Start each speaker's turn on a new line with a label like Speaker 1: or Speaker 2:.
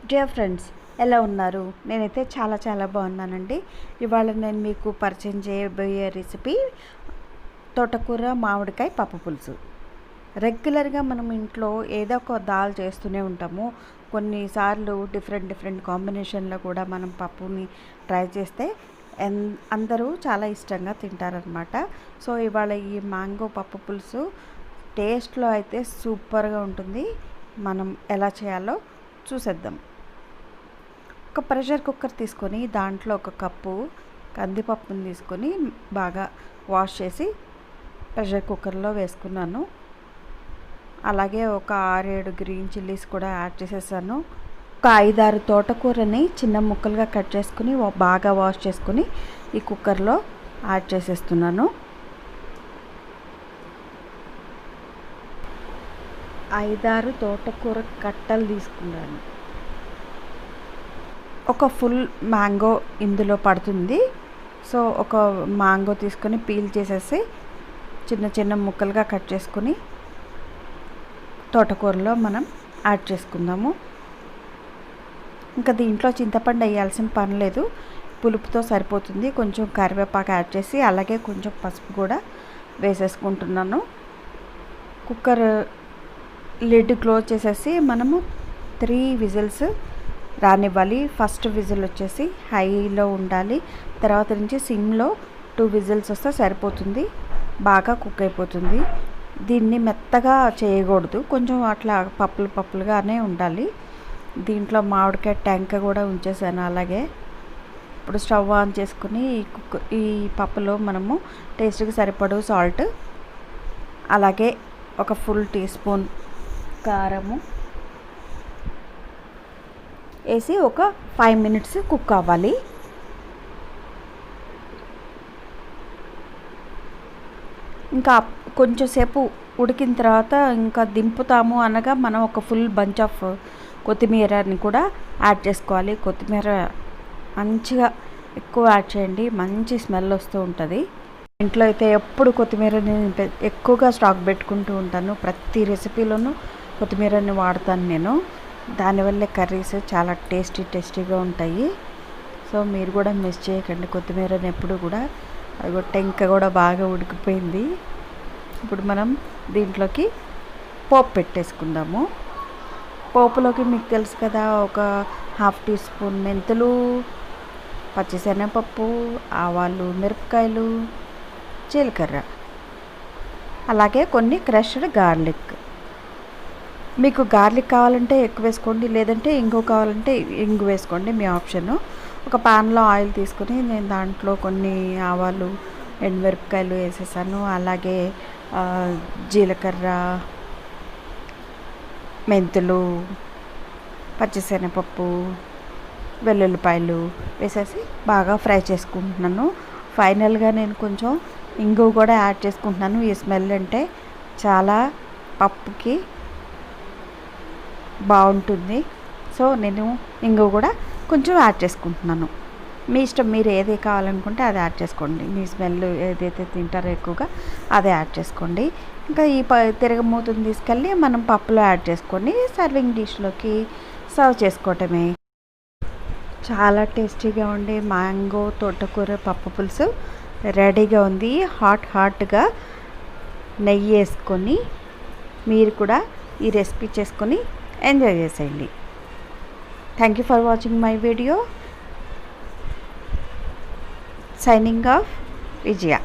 Speaker 1: Dear friends, ఎలా ఉన్నారు? నేనైతే చాలా బాగున్నానండి. ఇవాళ నేను మీకు పరిచయం చేయబోయే రెసిపీ తోటకూర మామిడికాయ పప్పు పులుసు. రెగ్యులర్గా మనం ఇంట్లో ఏదో ఒక దాల్ చేస్తూనే ఉంటాము. కొన్నిసార్లు డిఫరెంట్ కాంబినేషన్లో కూడా మనం పప్పుని ట్రై చేస్తే అందరూ చాలా ఇష్టంగా తింటారనమాట. సో ఇవాళ ఈ మ్యాంగో పప్పు పులుసు టేస్ట్లో అయితే సూపర్గా ఉంటుంది. మనం ఎలా చేయాలో చూసేద్దాం. ఒక ప్రెషర్ కుక్కర్ తీసుకొని దాంట్లో ఒక కప్పు కందిపప్పుని తీసుకొని బాగా వాష్ చేసి ప్రెషర్ కుక్కర్లో వేసుకున్నాను. అలాగే ఒక 6-7 గ్రీన్ చిల్లీస్ కూడా యాడ్ చేసేసాను. ఒక 5-6 తోటకూరని చిన్న ముక్కలుగా కట్ చేసుకుని బాగా వాష్ చేసుకుని ఈ కుక్కర్లో యాడ్ చేసేస్తున్నాను. 5-6 తోటకూర కట్టలు తీసుకున్నాను. ఒక ఫుల్ మ్యాంగో ఇందులో పడుతుంది. సో ఒక మ్యాంగో తీసుకొని పీల్ చేసేసి చిన్న ముక్కలుగా కట్ చేసుకుని తోటకూరలో మనం యాడ్ చేసుకుందాము. ఇంకా దీంట్లో చింతపండు వేయాల్సిన పని లేదు, పులుపుతో సరిపోతుంది. కొంచెం కరివేపాకు యాడ్ చేసి అలాగే కొంచెం పసుపు కూడా వేసేసుకుంటున్నాను. కుక్కర్ లిడ్ క్లోజ్ చేసేసి మనము 3 విజిల్స్ రానివ్వాలి. ఫస్ట్ విజిల్ వచ్చేసి హైలో ఉండాలి, తర్వాత నుంచి సిమ్లో 2 విజిల్స్ వస్తే సరిపోతుంది. బాగా కుక్ అయిపోతుంది. దీన్ని మెత్తగా చేయకూడదు, కొంచెం అట్లా పప్పులుగానే ఉండాలి. దీంట్లో మామిడికాయ టెంక కూడా ఉంచేసాను. అలాగే ఇప్పుడు స్టవ్ ఆన్ చేసుకుని ఈ పప్పులో మనము టేస్ట్కి సరిపడు సాల్ట్, అలాగే ఒక ఫుల్ టీ స్పూన్ కారము వేసి ఒక 5 మినిట్స్ కుక్ అవ్వాలి. ఇంకా కొంచెం సేపు ఉడికిన తర్వాత ఇంకా దింపుతాము అనగా మనం ఒక ఫుల్ బంచ్ ఆఫ్ కొత్తిమీరని కూడా యాడ్ చేసుకోవాలి. కొత్తిమీర మంచిగా ఎక్కువ యాడ్ చేయండి, మంచి స్మెల్ వస్తూ ఉంటుంది. ఇంట్లో అయితే ఎప్పుడు కొత్తిమీరని ఎక్కువగా స్టాక్ పెట్టుకుంటూ ఉంటాను. ప్రతి రెసిపీలోనూ కొత్తిమీరని వాడతాను నేను. దానివల్లే కర్రీస్ చాలా టేస్టీగా ఉంటాయి. సో మీరు కూడా మిస్ చేయకండి కొత్తిమీరని ఎప్పుడు కూడా. అది టెంక కూడా బాగా ఉడికిపోయింది. ఇప్పుడు మనం దీంట్లోకి పోపు పెట్టేసుకుందాము. పోపులోకి మీకు తెలుసు కదా, ఒక 1/2 టీ స్పూన్ మెంతులు, పచ్చిశనగపప్పు, ఆవాలు, మిరపకాయలు, జీలకర్ర, అలాగే కొన్ని క్రష్డ్ గార్లిక్. మీకు గార్లిక్ కావాలంటే ఎక్కువ వేసుకోండి, లేదంటే ఇంగు కావాలంటే ఇంగు వేసుకోండి, మీ ఆప్షను. ఒక ప్యాన్లో ఆయిల్ తీసుకుని నేను దాంట్లో కొన్ని ఆవాలు, ఎండుమిరపకాయలు వేసేసాను. అలాగే జీలకర్ర, మెంతులు, పచ్చిశనగపప్పు, వెల్లుల్లిపాయలు వేసేసి బాగా ఫ్రై చేసుకుంటున్నాను. ఫైనల్గా నేను కొంచెం ఇంగు కూడా యాడ్ చేసుకుంటున్నాను. ఈ స్మెల్ అంటే చాలా పప్పుకి బాగుంటుంది. సో నేను ఇంగు కూడా కొంచెం యాడ్ చేసుకుంటున్నాను. మీ ఇష్టం, మీరు ఏది కావాలనుకుంటే అది యాడ్ చేసుకోండి. మీ స్మెల్ ఏదైతే తింటారో ఎక్కువగా అదే యాడ్ చేసుకోండి. ఇంకా ఈ తిరగమూతను తీసుకెళ్ళి మనం పప్పులో యాడ్ చేసుకొని సర్వింగ్ డిష్లోకి సర్వ్ చేసుకోవటమే. చాలా టేస్టీగా ఉండే మ్యాంగో తోటకూర పప్పు పులుసు రెడీగా ఉంది. హాట్గా నెయ్యి వేసుకొని మీరు కూడా ఈ రెసిపీ చేసుకొని ఎంజాయ్ చేసేయండి. Thank you for watching my video. Signing off, Vijaya.